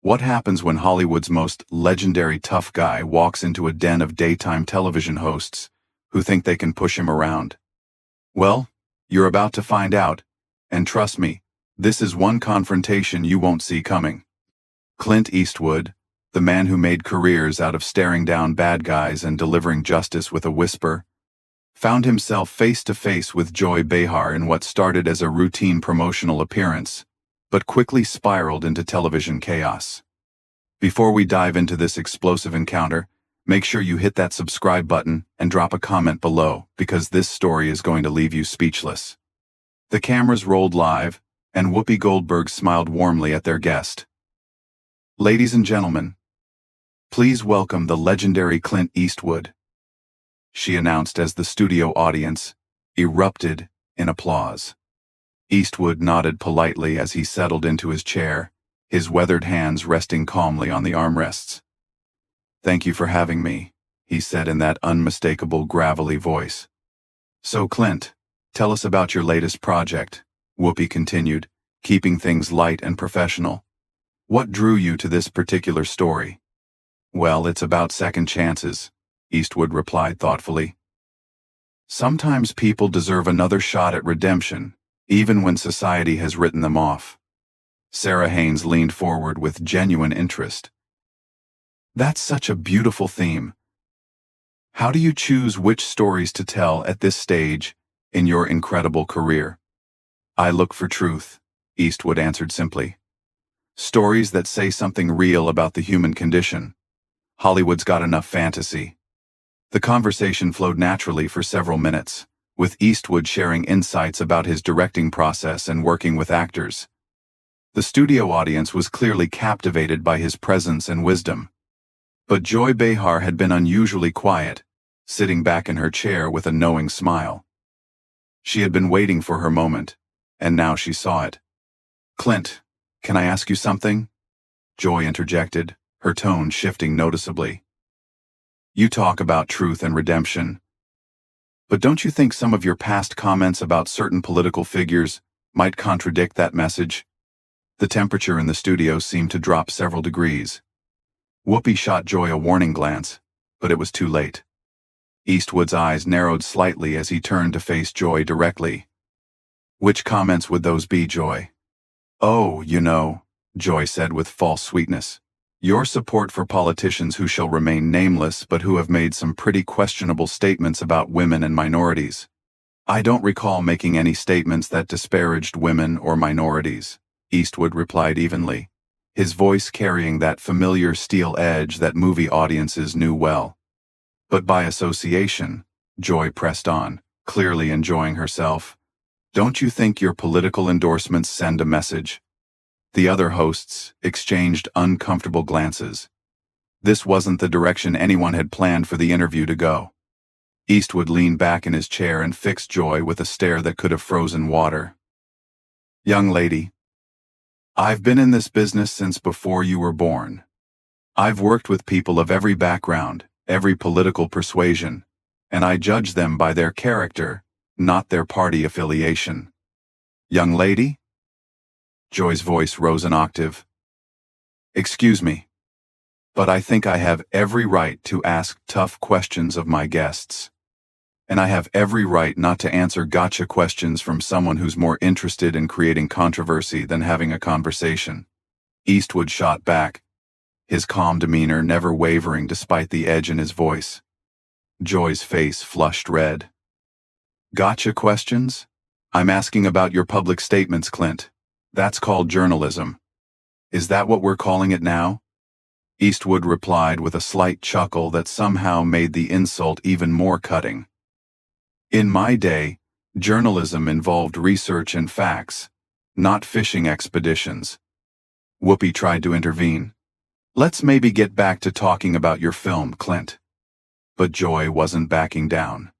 What happens when Hollywood's most legendary tough guy walks into a den of daytime television hosts who think they can push him around? Well, you're about to find out, and trust me, this is one confrontation you won't see coming. Clint Eastwood, the man who made careers out of staring down bad guys and delivering justice with a whisper, found himself face to face with Joy Behar in what started as a routine promotional appearance, but quickly spiraled into television chaos. Before we dive into this explosive encounter, make sure you hit that subscribe button and drop a comment below, because this story is going to leave you speechless. The cameras rolled live, and Whoopi Goldberg smiled warmly at their guest. Ladies and gentlemen, please welcome the legendary Clint Eastwood, she announced as the studio audience erupted in applause. Eastwood nodded politely as he settled into his chair, his weathered hands resting calmly on the armrests. "Thank you for having me," he said in that unmistakable gravelly voice. "So Clint, tell us about your latest project," Whoopi continued, keeping things light and professional. "What drew you to this particular story?" "Well, it's about second chances," Eastwood replied thoughtfully. "Sometimes people deserve another shot at redemption, even when society has written them off." Sarah Haynes leaned forward with genuine interest. "That's such a beautiful theme. How do you choose which stories to tell at this stage in your incredible career?" "I look for truth," Eastwood answered simply. "Stories that say something real about the human condition. Hollywood's got enough fantasy." The conversation flowed naturally for several minutes, with Eastwood sharing insights about his directing process and working with actors. The studio audience was clearly captivated by his presence and wisdom. But Joy Behar had been unusually quiet, sitting back in her chair with a knowing smile. She had been waiting for her moment, and now she saw it. "Clint, can I ask you something?" Joy interjected, her tone shifting noticeably. "You talk about truth and redemption, but don't you think some of your past comments about certain political figures might contradict that message?" The temperature in the studio seemed to drop several degrees. Whoopi shot Joy a warning glance, but it was too late. Eastwood's eyes narrowed slightly as he turned to face Joy directly. "Which comments would those be, Joy?" "Oh, Joy said with false sweetness. "Your support for politicians who shall remain nameless but who have made some pretty questionable statements about women and minorities." "I don't recall making any statements that disparaged women or minorities," Eastwood replied evenly, his voice carrying that familiar steel edge that movie audiences knew well. "But by association," Joy pressed on, clearly enjoying herself, "don't you think your political endorsements send a message?" The other hosts exchanged uncomfortable glances. This wasn't the direction anyone had planned for the interview to go. Eastwood leaned back in his chair and fixed Joy with a stare that could have frozen water. "Young lady, I've been in this business since before you were born. I've worked with people of every background, every political persuasion, and I judge them by their character, not their party affiliation." "Young lady?" Joy's voice rose an octave. "Excuse me, but I think I have every right to ask tough questions of my guests. And I have every right not to answer gotcha questions from someone who's more interested in creating controversy than having a conversation." Eastwood shot back, his calm demeanor never wavering despite the edge in his voice. Joy's face flushed red. "Gotcha questions? I'm asking about your public statements, Clint. That's called journalism. Is that what we're calling it now?" Eastwood replied with a slight chuckle that somehow made the insult even more cutting. "In my day, journalism involved research and facts, not fishing expeditions." Whoopi tried to intervene. "Let's maybe get back to talking about your film, Clint." But Joy wasn't backing down.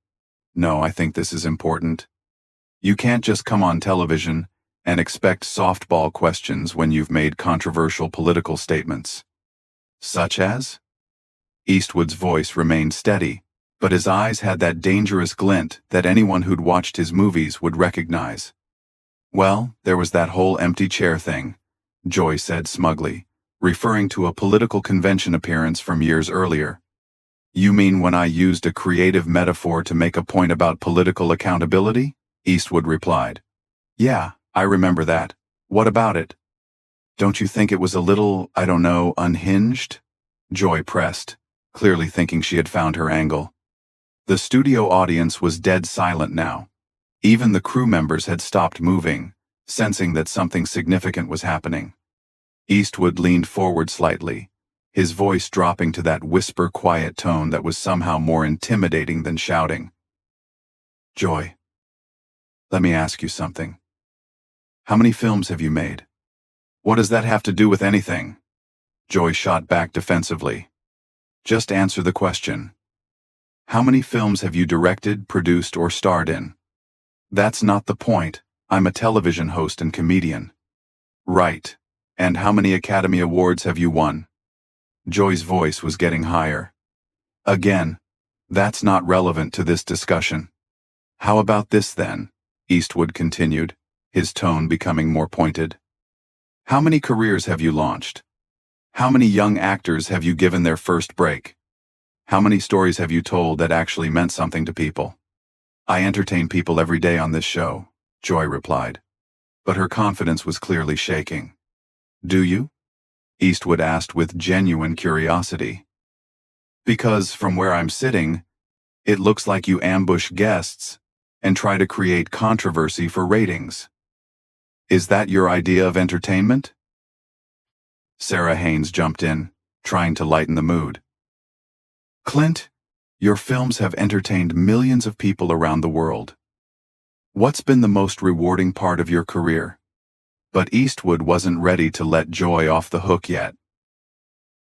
"No, I think this is important. You can't just come on television and expect softball questions when you've made controversial political statements." "Such as?" Eastwood's voice remained steady, but his eyes had that dangerous glint that anyone who'd watched his movies would recognize. "Well, there was that whole empty chair thing," Joy said smugly, referring to a political convention appearance from years earlier. You mean when I used a creative metaphor to make a point about political accountability? Eastwood replied. Yeah, I remember that. What about it? Don't you think it was a little, I don't know, unhinged? Joy pressed, clearly thinking she had found her angle. The studio audience was dead silent now. Even the crew members had stopped moving, sensing that something significant was happening. Eastwood leaned forward slightly, his voice dropping to that whisper-quiet tone that was somehow more intimidating than shouting. Joy, let me ask you something. How many films have you made? What does that have to do with anything? Joy shot back defensively. Just answer the question. How many films have you directed, produced, or starred in? That's not the point. I'm a television host and comedian. Right. And how many Academy Awards have you won? Joy's voice was getting higher. Again, that's not relevant to this discussion. How about this then? Eastwood continued, his tone becoming more pointed. How many careers have you launched? How many young actors have you given their first break? How many stories have you told that actually meant something to people? I entertain people every day on this show, Joy replied. But her confidence was clearly shaking. Do you? Eastwood asked with genuine curiosity. Because from where I'm sitting, it looks like you ambush guests and try to create controversy for ratings. Is that your idea of entertainment? Sarah Haynes jumped in, trying to lighten the mood. Clint, your films have entertained millions of people around the world. What's been the most rewarding part of your career? But Eastwood wasn't ready to let Joy off the hook yet.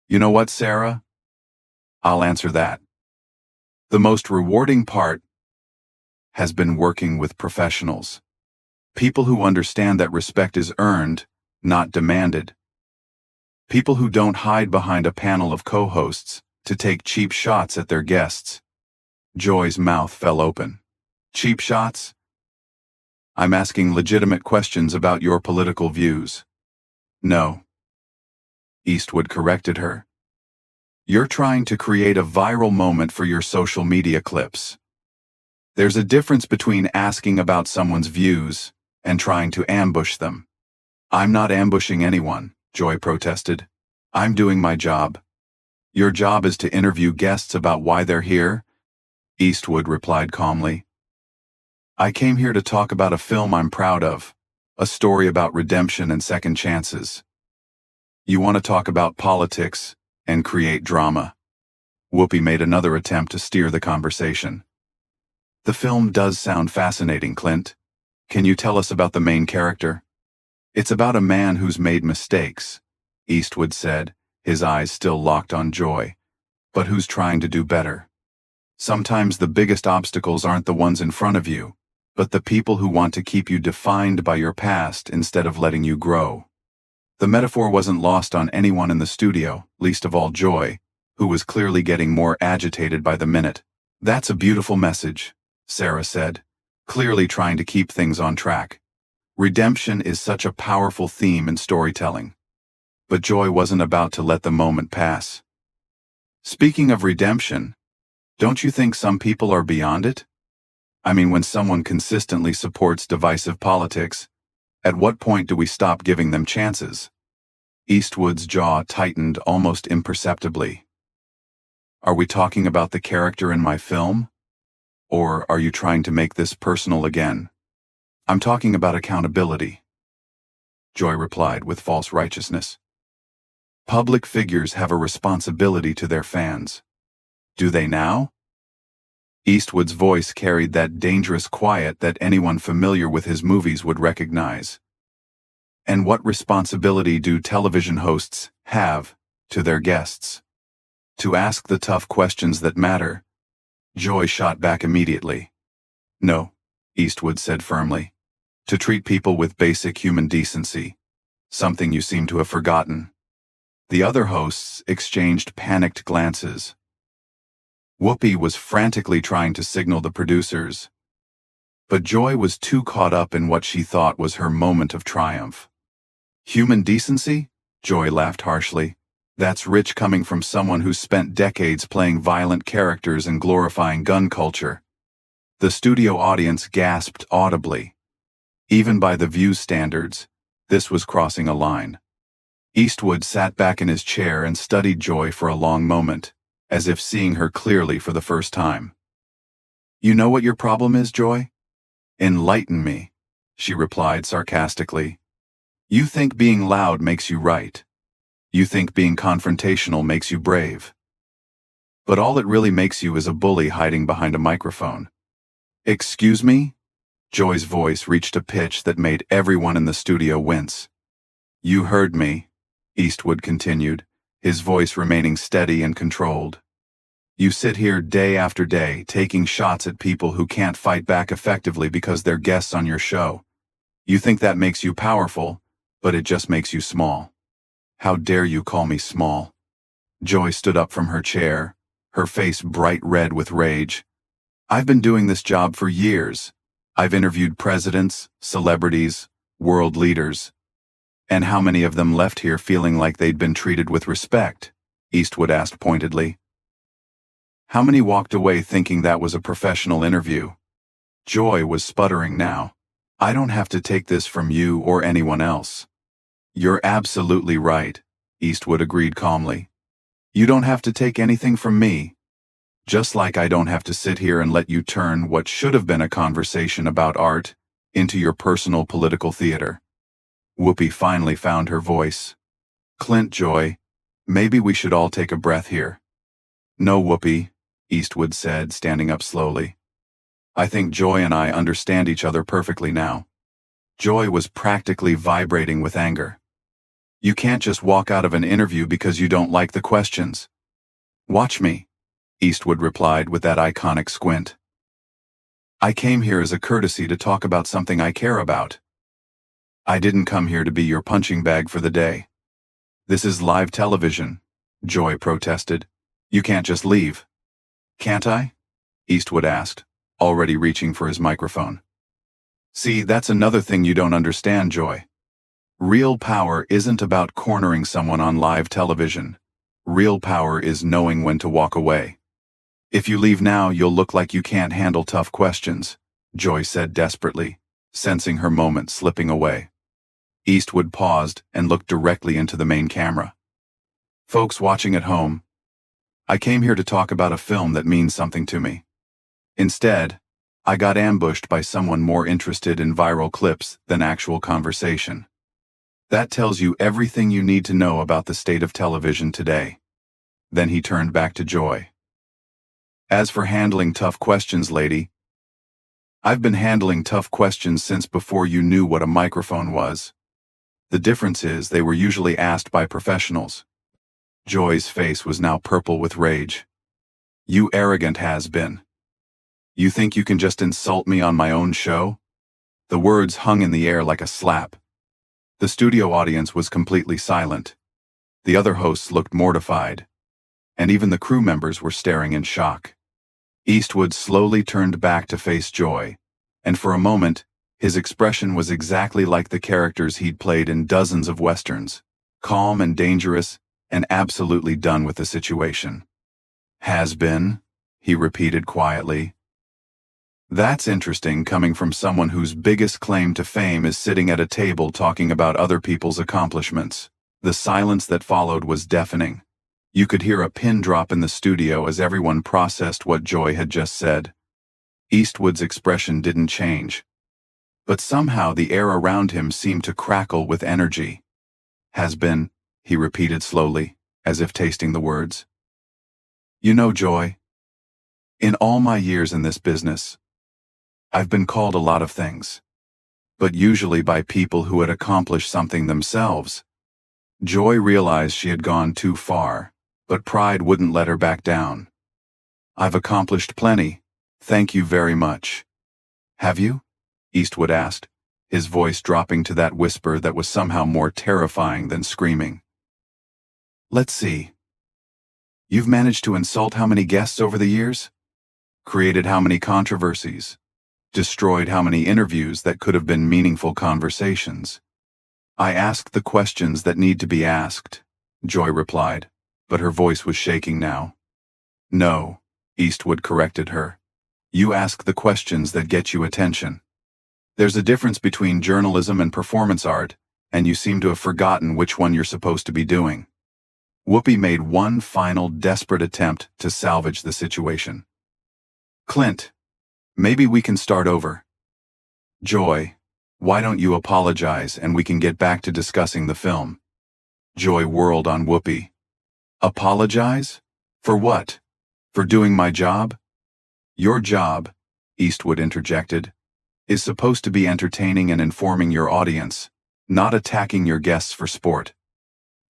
You know what, Sarah? I'll answer that. The most rewarding part has been working with professionals. People who understand that respect is earned, not demanded. People who don't hide behind a panel of co-hosts to take cheap shots at their guests. Joy's mouth fell open. Cheap shots? I'm asking legitimate questions about your political views. No. Eastwood corrected her. You're trying to create a viral moment for your social media clips. There's a difference between asking about someone's views and trying to ambush them. I'm not ambushing anyone, Joy protested. I'm doing my job. Your job is to interview guests about why they're here, Eastwood replied calmly. I came here to talk about a film I'm proud of, a story about redemption and second chances. You want to talk about politics and create drama. Whoopi made another attempt to steer the conversation. The film does sound fascinating, Clint. Can you tell us about the main character? It's about a man who's made mistakes, Eastwood said, his eyes still locked on Joy, but who's trying to do better. Sometimes the biggest obstacles aren't the ones in front of you, but the people who want to keep you defined by your past instead of letting you grow. The metaphor wasn't lost on anyone in the studio, least of all Joy, who was clearly getting more agitated by the minute. That's a beautiful message, Sarah said, clearly trying to keep things on track. Redemption is such a powerful theme in storytelling. But Joy wasn't about to let the moment pass. Speaking of redemption, don't you think some people are beyond it? I mean, when someone consistently supports divisive politics, at what point do we stop giving them chances? Eastwood's jaw tightened almost imperceptibly. Are we talking about the character in my film? Or are you trying to make this personal again? I'm talking about accountability, Joy replied with false righteousness. Public figures have a responsibility to their fans. Do they now? Eastwood's voice carried that dangerous quiet that anyone familiar with his movies would recognize. And what responsibility do television hosts have to their guests? To ask the tough questions that matter. Joy shot back immediately. No, Eastwood said firmly. To treat people with basic human decency. Something you seem to have forgotten. The other hosts exchanged panicked glances. Whoopi was frantically trying to signal the producers. But Joy was too caught up in what she thought was her moment of triumph. Human decency? Joy laughed harshly. That's rich coming from someone who's spent decades playing violent characters and glorifying gun culture. The studio audience gasped audibly. Even by The View's standards, this was crossing a line. Eastwood sat back in his chair and studied Joy for a long moment, as if seeing her clearly for the first time. You know what your problem is, Joy? Enlighten me, she replied sarcastically. You think being loud makes you right. You think being confrontational makes you brave. But all it really makes you is a bully hiding behind a microphone. Excuse me? Joy's voice reached a pitch that made everyone in the studio wince. You heard me, Eastwood continued, his voice remaining steady and controlled. You sit here day after day taking shots at people who can't fight back effectively because they're guests on your show. You think that makes you powerful, but it just makes you small. How dare you call me small? Joy stood up from her chair, her face bright red with rage. I've been doing this job for years. I've interviewed presidents, celebrities, world leaders. And how many of them left here feeling like they'd been treated with respect? Eastwood asked pointedly. How many walked away thinking that was a professional interview? Joy was sputtering now. I don't have to take this from you or anyone else. You're absolutely right, Eastwood agreed calmly. You don't have to take anything from me. Just like I don't have to sit here and let you turn what should have been a conversation about art into your personal political theater. Whoopi finally found her voice. Clint, Joy, maybe we should all take a breath here. No, Whoopi, Eastwood said, standing up slowly. I think Joy and I understand each other perfectly now. Joy was practically vibrating with anger. You can't just walk out of an interview because you don't like the questions. Watch me, Eastwood replied with that iconic squint. I came here as a courtesy to talk about something I care about. I didn't come here to be your punching bag for the day. This is live television, Joy protested. You can't just leave. Can't I? Eastwood asked, already reaching for his microphone. See, that's another thing you don't understand, Joy. Real power isn't about cornering someone on live television. Real power is knowing when to walk away. If you leave now, you'll look like you can't handle tough questions, Joy said desperately, sensing her moment slipping away. Eastwood paused and looked directly into the main camera. Folks watching at home, I came here to talk about a film that means something to me. Instead, I got ambushed by someone more interested in viral clips than actual conversation. That tells you everything you need to know about the state of television today. Then he turned back to Joy. As for handling tough questions, lady, I've been handling tough questions since before you knew what a microphone was. The difference is they were usually asked by professionals. Joy's face was now purple with rage. You arrogant has-been. You think you can just insult me on my own show? The words hung in the air like a slap. The studio audience was completely silent. The other hosts looked mortified, and even the crew members were staring in shock. Eastwood slowly turned back to face Joy, and for a moment, his expression was exactly like the characters he'd played in dozens of westerns, calm and dangerous, and absolutely done with the situation. Has been, he repeated quietly. That's interesting coming from someone whose biggest claim to fame is sitting at a table talking about other people's accomplishments. The silence that followed was deafening. You could hear a pin drop in the studio as everyone processed what Joy had just said. Eastwood's expression didn't change, but somehow the air around him seemed to crackle with energy. Has been, he repeated slowly, as if tasting the words. You know, Joy, in all my years in this business, I've been called a lot of things, but usually by people who had accomplished something themselves. Joy realized she had gone too far, but pride wouldn't let her back down. I've accomplished plenty, thank you very much. Have you? Eastwood asked, his voice dropping to that whisper that was somehow more terrifying than screaming. Let's see. You've managed to insult how many guests over the years? Created how many controversies? Destroyed how many interviews that could have been meaningful conversations? I ask the questions that need to be asked, Joy replied, but her voice was shaking now. No, Eastwood corrected her. You ask the questions that get you attention. There's a difference between journalism and performance art, and you seem to have forgotten which one you're supposed to be doing. Whoopi made one final desperate attempt to salvage the situation. Clint, maybe we can start over. Joy, why don't you apologize and we can get back to discussing the film? Joy whirled on Whoopi. Apologize? For what? For doing my job? Your job, Eastwood interjected, is supposed to be entertaining and informing your audience, not attacking your guests for sport.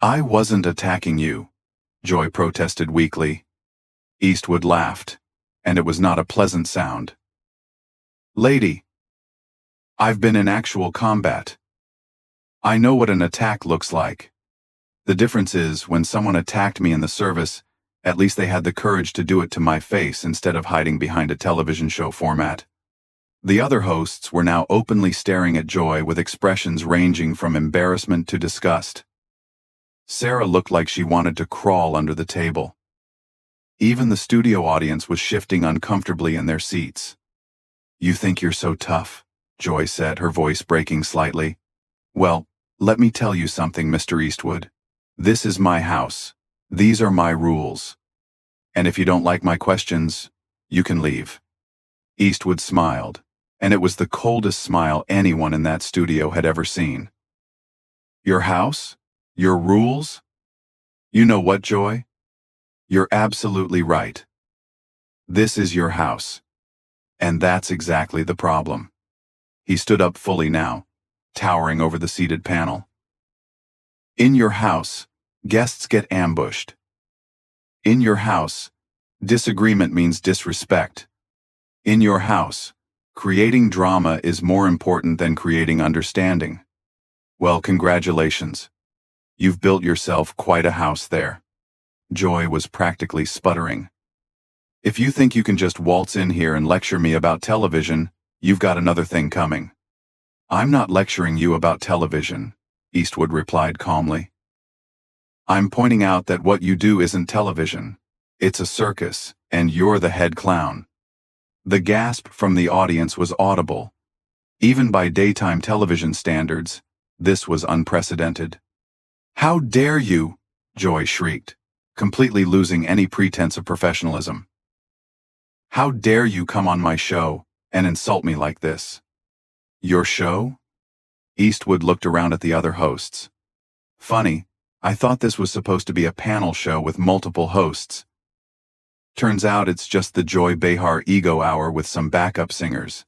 I wasn't attacking you, Joy protested weakly. Eastwood laughed, and it was not a pleasant sound. Lady, I've been in actual combat. I know what an attack looks like. The difference is, when someone attacked me in the service, at least they had the courage to do it to my face instead of hiding behind a television show format. The other hosts were now openly staring at Joy with expressions ranging from embarrassment to disgust. Sarah looked like she wanted to crawl under the table. Even the studio audience was shifting uncomfortably in their seats. You think you're so tough, Joy said, her voice breaking slightly. Well, let me tell you something, Mr. Eastwood. This is my house. These are my rules. And if you don't like my questions, you can leave. Eastwood smiled, and it was the coldest smile anyone in that studio had ever seen. Your house? Your rules? You know what, Joy? You're absolutely right. This is your house. And that's exactly the problem. He stood up fully now, towering over the seated panel. In your house, guests get ambushed. In your house, disagreement means disrespect. In your house, creating drama is more important than creating understanding. Well, congratulations. You've built yourself quite a house there. Joy was practically sputtering. If you think you can just waltz in here and lecture me about television, you've got another thing coming. I'm not lecturing you about television, Eastwood replied calmly. I'm pointing out that what you do isn't television. It's a circus, and you're the head clown. The gasp from the audience was audible. Even by daytime television standards, this was unprecedented. How dare you? Joy shrieked, completely losing any pretense of professionalism. How dare you come on my show and insult me like this? Your show? Eastwood looked around at the other hosts. Funny, I thought this was supposed to be a panel show with multiple hosts. Turns out it's just the Joy Behar ego hour with some backup singers.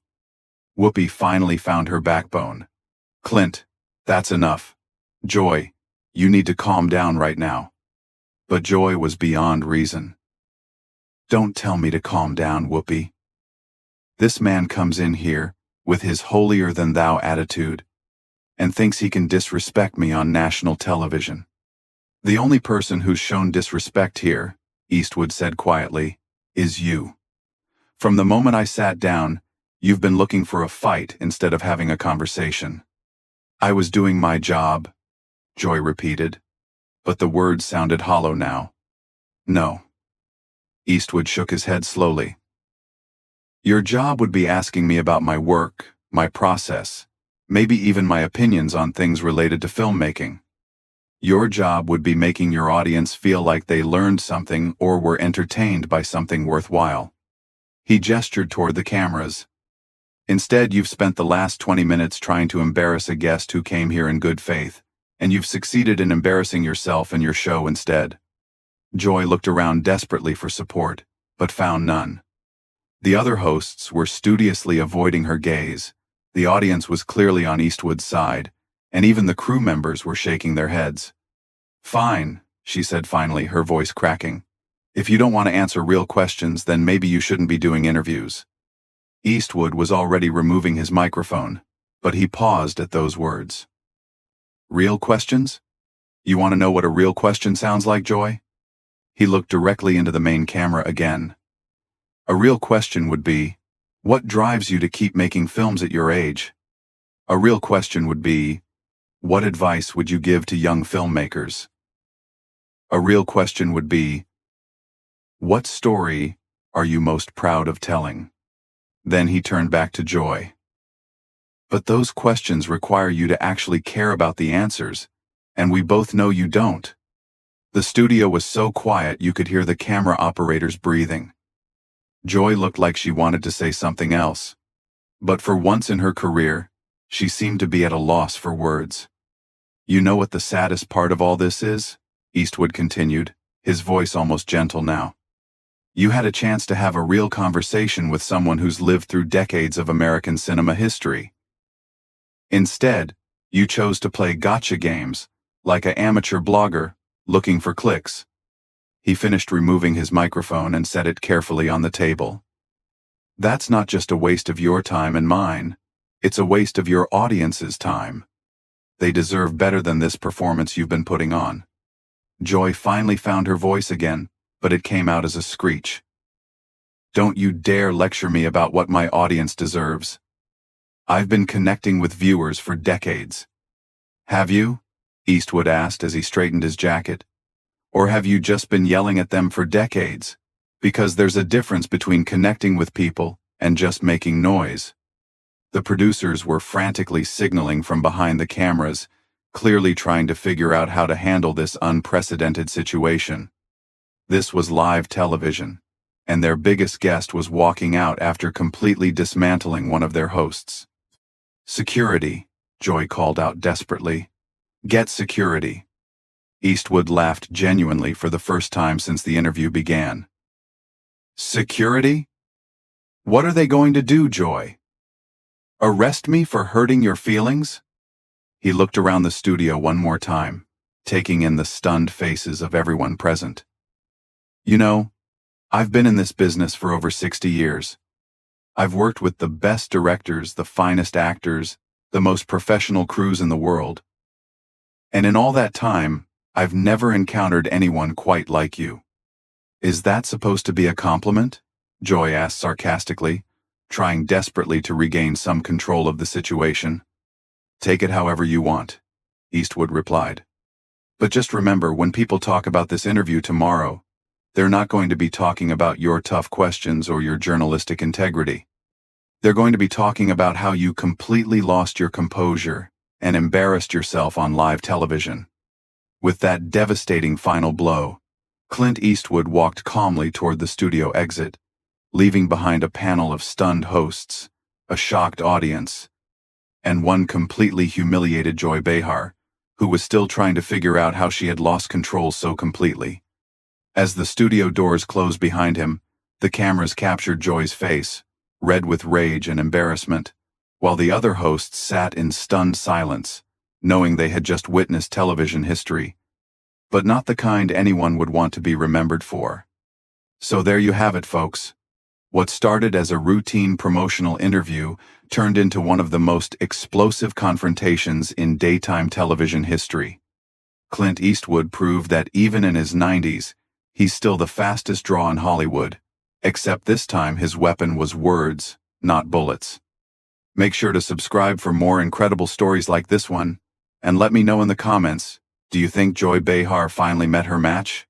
Whoopi finally found her backbone. Clint, that's enough. Joy, you need to calm down right now. But Joy was beyond reason. Don't tell me to calm down, Whoopi. This man comes in here, with his holier-than-thou attitude, and thinks he can disrespect me on national television. The only person who's shown disrespect here, Eastwood said quietly, is you. From the moment I sat down, you've been looking for a fight instead of having a conversation. I was doing my job, Joy repeated, but the words sounded hollow now. No. Eastwood shook his head slowly. Your job would be asking me about my work, my process, maybe even my opinions on things related to filmmaking. Your job would be making your audience feel like they learned something or were entertained by something worthwhile. He gestured toward the cameras. Instead, you've spent the last 20 minutes trying to embarrass a guest who came here in good faith, and you've succeeded in embarrassing yourself and your show instead. Joy looked around desperately for support, but found none. The other hosts were studiously avoiding her gaze. The audience was clearly on Eastwood's side, and even the crew members were shaking their heads. Fine, she said finally, her voice cracking. If you don't want to answer real questions, then maybe you shouldn't be doing interviews. Eastwood was already removing his microphone, but he paused at those words. Real questions? You want to know what a real question sounds like, Joy? He looked directly into the main camera again. A real question would be, what drives you to keep making films at your age? A real question would be, What advice would you give to young filmmakers? A real question would be, what story are you most proud of telling? Then he turned back to Joy. But those questions require you to actually care about the answers, and we both know you don't. The studio was so quiet you could hear the camera operators breathing. Joy looked like she wanted to say something else, but for once in her career, she seemed to be at a loss for words. You know what the saddest part of all this is? Eastwood continued, his voice almost gentle now. You had a chance to have a real conversation with someone who's lived through decades of American cinema history. Instead, you chose to play gotcha games, like an amateur blogger, looking for clicks. He finished removing his microphone and set it carefully on the table. That's not just a waste of your time and mine, it's a waste of your audience's time. They deserve better than this performance you've been putting on. Joy finally found her voice again, but it came out as a screech. Don't you dare lecture me about what my audience deserves. I've been connecting with viewers for decades. Have you? Eastwood asked as he straightened his jacket. Or have you just been yelling at them for decades? Because there's a difference between connecting with people and just making noise. The producers were frantically signaling from behind the cameras, clearly trying to figure out how to handle this unprecedented situation. This was live television, and their biggest guest was walking out after completely dismantling one of their hosts. Security, Joy called out desperately. Get security. Eastwood laughed genuinely for the first time since the interview began. Security? What are they going to do, Joy? Arrest me for hurting your feelings? He looked around the studio one more time, taking in the stunned faces of everyone present. You know, I've been in this business for over 60 years. I've worked with the best directors, the finest actors, the most professional crews in the world. And in all that time, I've never encountered anyone quite like you. Is that supposed to be a compliment? Joy asked sarcastically, trying desperately to regain some control of the situation. Take it however you want, Eastwood replied. But just remember, when people talk about this interview tomorrow, they're not going to be talking about your tough questions or your journalistic integrity. They're going to be talking about how you completely lost your composure and embarrassed yourself on live television. With that devastating final blow, Clint Eastwood walked calmly toward the studio exit, leaving behind a panel of stunned hosts, a shocked audience, and one completely humiliated Joy Behar, who was still trying to figure out how she had lost control so completely. As the studio doors closed behind him, the cameras captured Joy's face, red with rage and embarrassment, while the other hosts sat in stunned silence, knowing they had just witnessed television history, but not the kind anyone would want to be remembered for. So there you have it, folks. What started as a routine promotional interview turned into one of the most explosive confrontations in daytime television history. Clint Eastwood proved that even in his 90s, he's still the fastest draw in Hollywood, except this time his weapon was words, not bullets. Make sure to subscribe for more incredible stories like this one, and let me know in the comments, do you think Joy Behar finally met her match?